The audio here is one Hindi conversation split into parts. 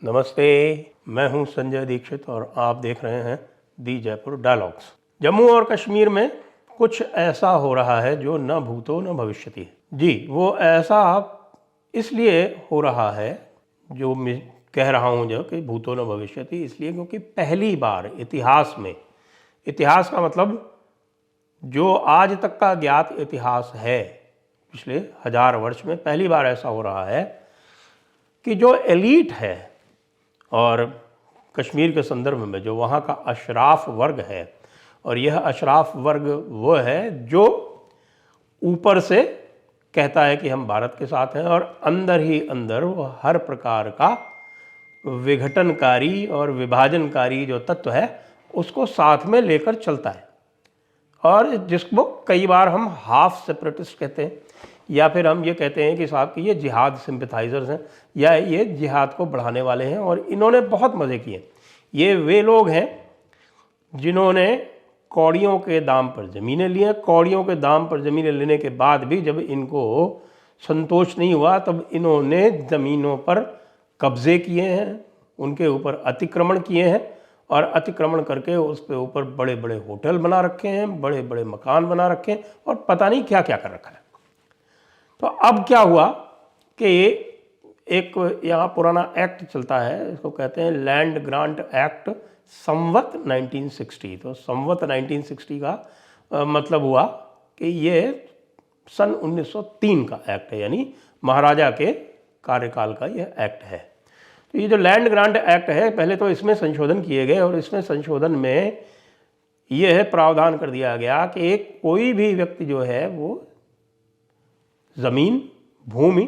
नमस्ते, मैं हूं संजय दीक्षित और आप देख रहे हैं दी जयपुर डायलॉग्स। जम्मू और कश्मीर में कुछ ऐसा हो रहा है जो न भूतो न भविष्यति है। जी, वो ऐसा इसलिए हो रहा है जो मैं कह रहा हूं जो कि भूतो न भविष्यति, इसलिए क्योंकि पहली बार इतिहास में, इतिहास का मतलब जो आज तक का ज्ञात इतिहास है, पिछले 1000 वर्ष में पहली बार ऐसा हो रहा है कि जो एलीट है और कश्मीर के संदर्भ में जो वहाँ का अशराफ वर्ग है, और यह अशराफ वर्ग वो है जो ऊपर से कहता है कि हम भारत के साथ हैं और अंदर ही अंदर वो हर प्रकार का विघटनकारी और विभाजनकारी जो तत्व है उसको साथ में लेकर चलता है, और जिसको कई बार हम हाफ सेपरेटिस्ट कहते हैं, या फिर हम ये कहते हैं कि साहब कि ये जिहाद सिंपथाइजर्स हैं या ये जिहाद को बढ़ाने वाले हैं। और इन्होंने बहुत मज़े किए। ये वे लोग हैं जिन्होंने कौड़ियों के दाम पर ज़मीनें ली हैं। कौड़ियों के दाम पर ज़मीनें लेने के बाद भी जब इनको संतोष नहीं हुआ तब इन्होंने ज़मीनों पर कब्ज़े किए हैं, उनके ऊपर अतिक्रमण किए हैं और अतिक्रमण करके उस पे ऊपर बड़े बड़े होटल बना रखे हैं, बड़े बड़े मकान बना रखे हैं और पता नहीं क्या क्या कर रखा है। तो अब क्या हुआ कि एक यहाँ पुराना एक्ट चलता है, इसको कहते हैं लैंड ग्रांट एक्ट संवत 1960। तो संवत 1960 का मतलब हुआ कि ये सन 1903 का एक्ट है, यानी महाराजा के कार्यकाल का यह एक्ट है। तो ये जो लैंड ग्रांट एक्ट है, पहले तो इसमें संशोधन किए गए और इसमें संशोधन में यह प्रावधान कर दिया गया कि एक कोई भी व्यक्ति जो है वो ज़मीन भूमि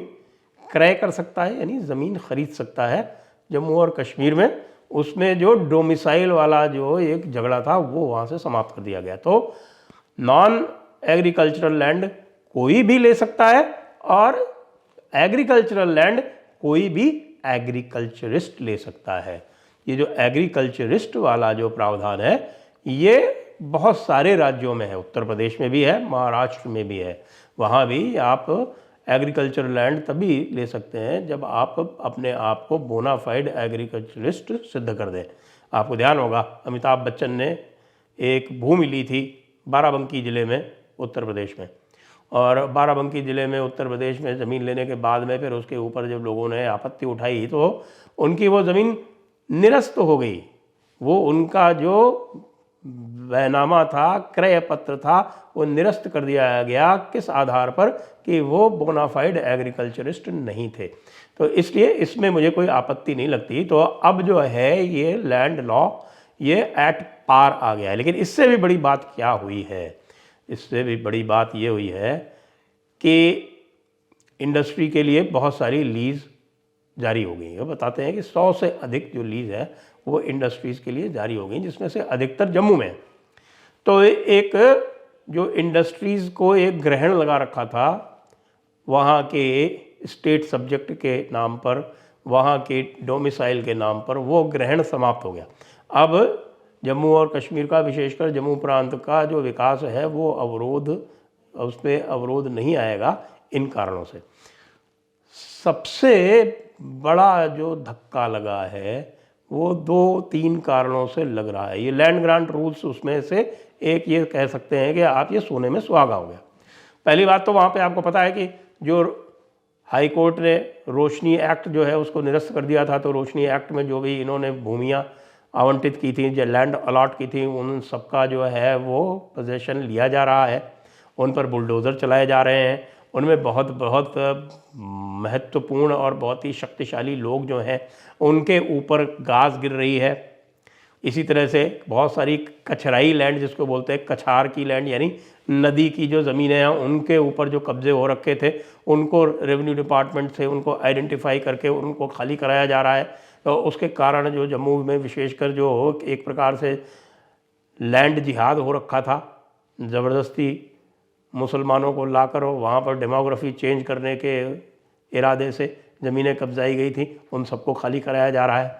क्रय कर सकता है, यानी ज़मीन खरीद सकता है जम्मू और कश्मीर में। उसमें जो डोमिसाइल वाला जो एक झगड़ा था वो वहाँ से समाप्त कर दिया गया। तो नॉन एग्रीकल्चरल लैंड कोई भी ले सकता है और एग्रीकल्चरल लैंड कोई भी एग्रीकल्चरिस्ट ले सकता है। ये जो एग्रीकल्चरिस्ट वाला जो प्रावधान है ये बहुत सारे राज्यों में है, उत्तर प्रदेश में भी है, महाराष्ट्र में भी है। वहाँ भी आप एग्रीकल्चर लैंड तभी ले सकते हैं जब आप अपने आप को बोनाफाइड एग्रीकल्चरिस्ट सिद्ध कर दें। आपको ध्यान होगा अमिताभ बच्चन ने एक भूमि ली थी बाराबंकी ज़िले में उत्तर प्रदेश में, और बाराबंकी ज़िले में उत्तर प्रदेश में ज़मीन लेने के बाद में फिर उसके ऊपर जब लोगों ने आपत्ति उठाई तो उनकी वो ज़मीन निरस्त हो गई। वो उनका जो बैनामा था, क्रय पत्र था, वो निरस्त कर दिया गया। किस आधार पर? कि वो बोनाफाइड एग्रीकल्चरिस्ट नहीं थे। तो इसलिए इसमें मुझे कोई आपत्ति नहीं लगती। तो अब जो है ये लैंड लॉ ये एट पार आ गया है। लेकिन इससे भी बड़ी बात क्या हुई है? इससे भी बड़ी बात ये हुई है कि इंडस्ट्री के लिए बहुत सारी लीज़ जारी हो गई है। बताते हैं कि 100 से अधिक जो लीज़ है वो इंडस्ट्रीज़ के लिए जारी हो गई, जिसमें से अधिकतर जम्मू में। तो एक जो इंडस्ट्रीज़ को एक ग्रहण लगा रखा था वहाँ के स्टेट सब्जेक्ट के नाम पर, वहाँ के डोमिसाइल के नाम पर, वो ग्रहण समाप्त हो गया। अब जम्मू और कश्मीर का, विशेषकर जम्मू प्रांत का जो विकास है वो उस पर अवरोध नहीं आएगा इन कारणों से। सबसे बड़ा जो धक्का लगा है वो 2-3 कारणों से लग रहा है। ये लैंड ग्रांट रूल्स उसमें से एक ये कह सकते हैं कि आप ये सोने में सुहागा हो गया। पहली बात तो वहाँ पे आपको पता है कि जो हाई कोर्ट ने रोशनी एक्ट जो है उसको निरस्त कर दिया था। तो रोशनी एक्ट में जो भी इन्होंने भूमियाँ आवंटित की थी, जो लैंड अलॉट की थी, उन सबका जो है वो पोजेशन लिया जा रहा है, उन पर बुलडोज़र चलाए जा रहे हैं। उनमें बहुत बहुत महत्वपूर्ण और बहुत ही शक्तिशाली लोग जो हैं उनके ऊपर गाज गिर रही है। इसी तरह से बहुत सारी कचराई लैंड जिसको बोलते हैं, कछार की लैंड, यानी नदी की जो ज़मीनें हैं उनके ऊपर जो कब्जे हो रखे थे उनको रेवेन्यू डिपार्टमेंट से उनको आइडेंटिफाई करके उनको खाली कराया जा रहा है। तो उसके कारण जो जम्मू में विशेषकर जो एक प्रकार से लैंड जिहाद हो रखा था, ज़बरदस्ती मुसलमानों को लाकर वहाँ पर डेमोग्राफी चेंज करने के इरादे से ज़मीनें कब्जाई गई थी, उन सबको खाली कराया जा रहा है।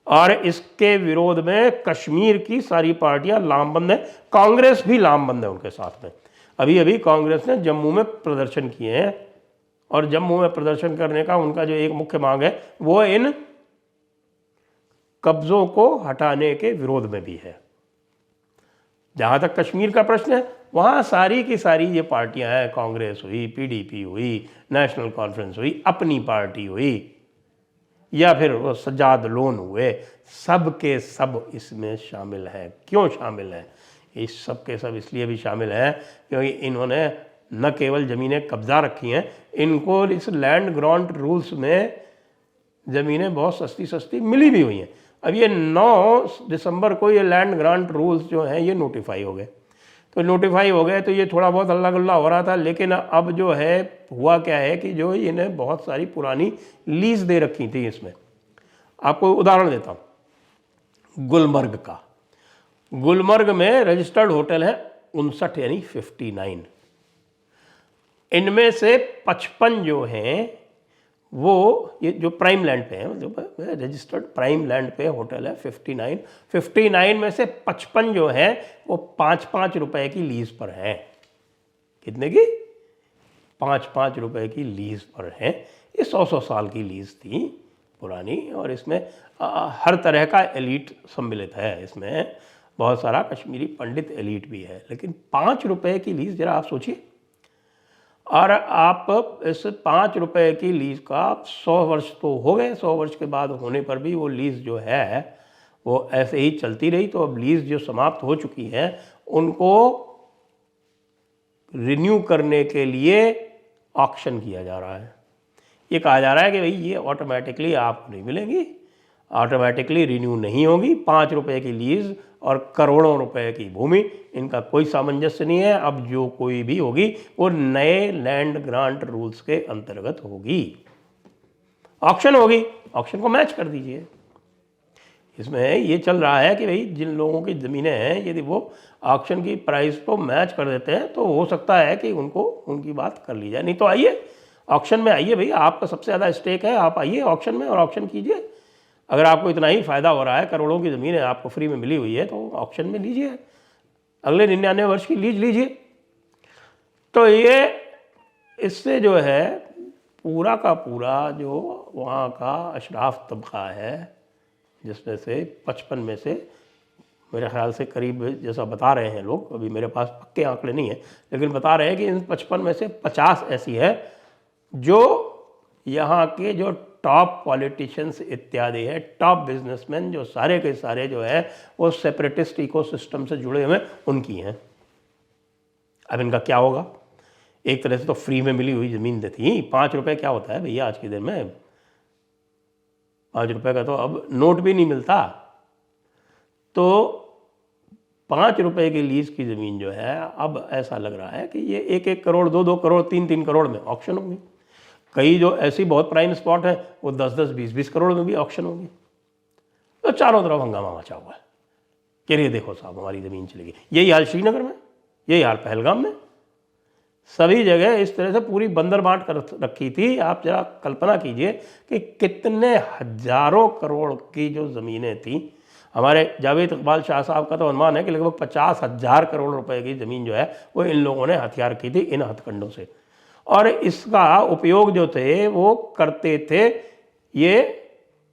और इसके विरोध में कश्मीर की सारी पार्टियां लामबंद हैं, कांग्रेस भी लामबंद है उनके साथ में। अभी अभी कांग्रेस ने जम्मू में प्रदर्शन किए हैं और जम्मू में प्रदर्शन करने का उनका जो एक मुख्य मांग है वो इन कब्ज़ों को हटाने के विरोध में भी है। जहाँ तक कश्मीर का प्रश्न है, वहाँ सारी की सारी ये पार्टियाँ हैं, कांग्रेस हुई, पीडीपी हुई, नेशनल कॉन्फ्रेंस हुई, अपनी पार्टी हुई, या फिर वो सज्जाद लोन हुए, सब के सब इसमें शामिल हैं। क्यों शामिल हैं? इस सब के सब इसलिए भी शामिल हैं क्योंकि इन्होंने न केवल ज़मीनें कब्जा रखी हैं, इनको इस लैंड ग्रांट रूल्स में ज़मीनें बहुत सस्ती सस्ती मिली भी हुई हैं। अब ये 9 दिसंबर को ये लैंड ग्रांट रूल्स जो हैं ये नोटिफाई हो गए, तो नोटिफाई हो गए तो ये थोड़ा बहुत हल्ला गुल्ला हो रहा था, लेकिन अब जो है हुआ क्या है कि जो इन्हें बहुत सारी पुरानी लीज दे रखी थी। इसमें आपको उदाहरण देता हूँ गुलमर्ग का। गुलमर्ग में रजिस्टर्ड होटल है 59 यानी 59। इनमें से 55 जो हैं वो ये जो प्राइम लैंड पे है, मतलब रजिस्टर्ड प्राइम लैंड पे होटल है 59 में से 55 जो है वो 5-5 रुपए की लीज पर हैं। कितने की? 5-5 रुपए की लीज पर हैं। ये 100 साल की लीज थी पुरानी, और इसमें हर तरह का एलीट सम्मिलित है। इसमें बहुत सारा कश्मीरी पंडित एलीट भी है, लेकिन 5 रुपए की लीज, जरा आप सोचिए। और आप इस 5 रुपए की लीज़ का 100 वर्ष तो हो गए, 100 वर्ष के बाद होने पर भी वो लीज़ जो है वो ऐसे ही चलती रही। तो अब लीज़ जो समाप्त हो चुकी है उनको रिन्यू करने के लिए ऑक्शन किया जा रहा है। ये कहा जा रहा है कि भाई ये ऑटोमेटिकली आपको नहीं मिलेंगी, ऑटोमेटिकली रिन्यू नहीं होगी। 5 रुपए की लीज़ और करोड़ों रुपए की भूमि, इनका कोई सामंजस्य नहीं है। अब जो कोई भी होगी वो नए लैंड ग्रांट रूल्स के अंतर्गत होगी, ऑक्शन होगी, ऑक्शन को मैच कर दीजिए। इसमें ये चल रहा है कि भाई जिन लोगों की ज़मीनें हैं यदि वो ऑक्शन की प्राइस को मैच कर देते हैं तो हो सकता है कि उनको उनकी बात कर ली जाए। नहीं तो आइए ऑक्शन में, आइए भाई, आपका सबसे ज़्यादा स्टेक है, आप आइए ऑक्शन में और ऑक्शन कीजिए। अगर आपको इतना ही फ़ायदा हो रहा है, करोड़ों की ज़मीन है आपको फ्री में मिली हुई है, तो ऑक्शन में लीजिए, अगले 99 वर्ष की लीज लीजिए। तो ये इससे जो है पूरा का पूरा जो वहाँ का अशराफ तबका है, जिसमें से 55 में से मेरे ख्याल से करीब, जैसा बता रहे हैं लोग, अभी मेरे पास पक्के आंकड़े नहीं है, लेकिन बता रहे हैं कि इन 55 में से 50 ऐसी है जो यहाँ के जो टॉप पॉलिटिशियंस इत्यादि है, टॉप बिजनेसमैन, जो सारे के सारे जो है वो सेपरेटिस्ट इकोसिस्टम से जुड़े हुए उनकी हैं। अब इनका क्या होगा? एक तरह से तो फ्री में मिली हुई ज़मीन थी। 5 रुपए क्या होता है भैया आज के दिन में? 5 रुपए का तो अब नोट भी नहीं मिलता। तो 5 रुपए की लीज की ज़मीन जो है अब ऐसा लग रहा है कि ये 1-1 करोड़, 2-2 करोड़, 3-3 करोड़ में ऑक्शन होंगी। कई जो ऐसी बहुत प्राइम स्पॉट है वो 10-10, 20-20 करोड़ में भी ऑक्शन होगी। तो चारों तरफ हंगामा मचा हुआ है कि ये देखो साहब हमारी ज़मीन चलेगी। यही हाल श्रीनगर में, यही हाल पहलगाम में, सभी जगह इस तरह से पूरी बंदर बांट कर रखी थी। आप जरा कल्पना कीजिए कि कितने हजारों करोड़ की जो ज़मीनें थी। हमारे जावेद इकबाल शाह साहब का तो अनुमान है कि लगभग 50,000 करोड़ रुपए की ज़मीन जो है वो इन लोगों ने हथियार की थी इन हथकंडों से। और इसका उपयोग जो थे वो करते थे ये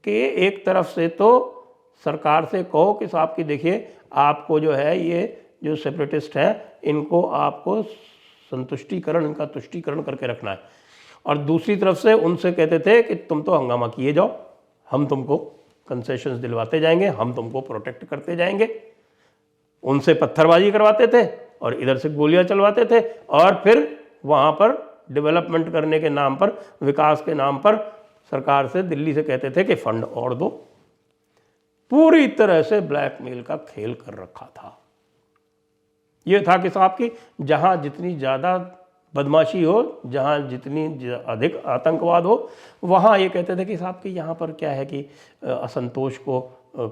कि एक तरफ से तो सरकार से कहो कि साहब की देखिए आपको जो है ये जो सेपरेटिस्ट है इनको आपको संतुष्टिकरण, इनका तुष्टिकरण करके रखना है, और दूसरी तरफ से उनसे कहते थे कि तुम तो हंगामा किए जाओ, हम तुमको कंसेशंस दिलवाते जाएंगे, हम तुमको प्रोटेक्ट करते जाएंगे। उनसे पत्थरबाजी करवाते थे और इधर से गोलियां चलवाते थे, और फिर वहाँ पर डेवलपमेंट करने के नाम पर, विकास के नाम पर सरकार से, दिल्ली से कहते थे कि फंड और दो। पूरी तरह से ब्लैकमेल का खेल कर रखा था। ये था कि साहब की जहाँ जितनी ज़्यादा बदमाशी हो, जहाँ जितनी अधिक आतंकवाद हो, वहाँ ये कहते थे कि साहब कि यहाँ पर क्या है कि असंतोष को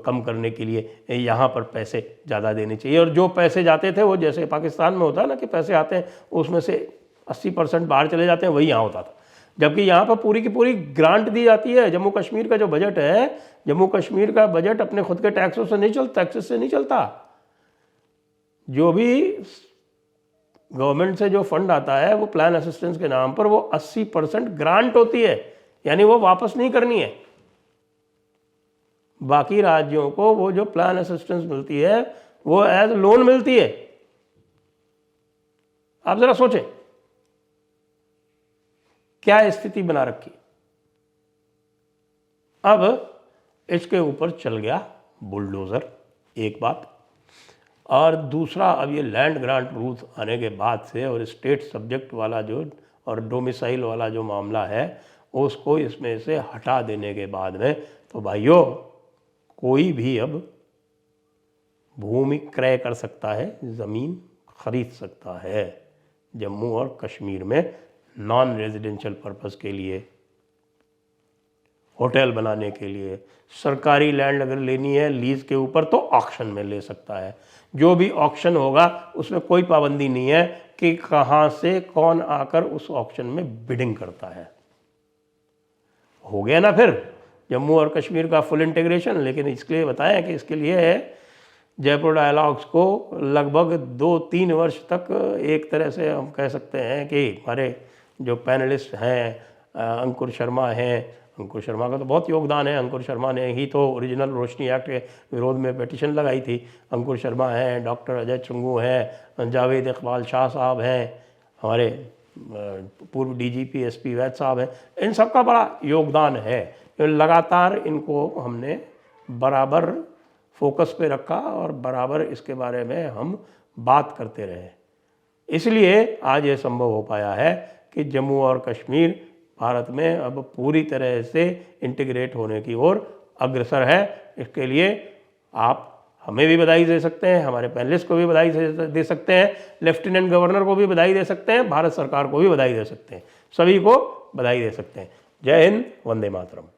कम करने के लिए यहाँ पर पैसे ज़्यादा देने चाहिए। और जो पैसे जाते थे वो जैसे पाकिस्तान में होता है ना कि पैसे आते हैं उसमें से 80% बाहर चले जाते हैं, वही यहाँ होता था। जबकि यहाँ पर पूरी की पूरी ग्रांट दी जाती है। जम्मू कश्मीर का जो बजट है, जम्मू कश्मीर का बजट अपने खुद के टैक्सों से नहीं चलता, टैक्सेस से नहीं चलता। जो भी गवर्नमेंट से जो फंड आता है वो प्लान असिस्टेंस के नाम पर वो 80% ग्रांट होती है, यानी वो वापस नहीं करनी है। बाकी राज्यों को वो जो प्लान असिस्टेंस मिलती है वो एज लोन मिलती है। आप जरा सोचें क्या स्थिति बना रखी। अब इसके ऊपर चल गया बुलडोज़र, एक बात। और दूसरा, अब ये लैंड ग्रांट रूल्स आने के बाद से और स्टेट सब्जेक्ट वाला जो और डोमिसाइल वाला जो मामला है उसको इसमें से हटा देने के बाद में तो भाइयों कोई भी अब भूमि क्रय कर सकता है, ज़मीन खरीद सकता है जम्मू और कश्मीर में नॉन रेजिडेंशियल पर्पस के लिए, होटल बनाने के लिए। सरकारी लैंड अगर लेनी है लीज के ऊपर तो ऑक्शन में ले सकता है। जो भी ऑक्शन होगा उसमें कोई पाबंदी नहीं है कि कहाँ से कौन आकर उस ऑक्शन में बिडिंग करता है। हो गया ना फिर जम्मू और कश्मीर का फुल इंटीग्रेशन। लेकिन इसके लिए बताएं कि इसके लिए जयपुर डायलॉग्स को लगभग 2-3 वर्ष तक एक तरह से हम कह सकते हैं कि हमारे जो पैनलिस्ट हैं, अंकुर शर्मा हैं, अंकुर शर्मा का तो बहुत योगदान है। अंकुर शर्मा ने ही तो ओरिजिनल रोशनी एक्ट के विरोध में पिटीशन लगाई थी। अंकुर शर्मा हैं, डॉक्टर अजय चुंगू हैं, जावेद इकबाल शाह साहब हैं, हमारे पूर्व डीजीपी एसपी वैद साहब हैं। इन सब का बड़ा योगदान है। लगातार इनको हमने बराबर फोकस पे रखा और बराबर इसके बारे में हम बात करते रहे। इसलिए आज ये संभव हो पाया है कि जम्मू और कश्मीर भारत में अब पूरी तरह से इंटीग्रेट होने की ओर अग्रसर है। इसके लिए आप हमें भी बधाई दे सकते हैं, हमारे पैनलिस्ट को भी बधाई दे सकते हैं, लेफ्टिनेंट गवर्नर को भी बधाई दे सकते हैं, भारत सरकार को भी बधाई दे सकते हैं, सभी को बधाई दे सकते हैं। जय हिंद, वंदे मातरम।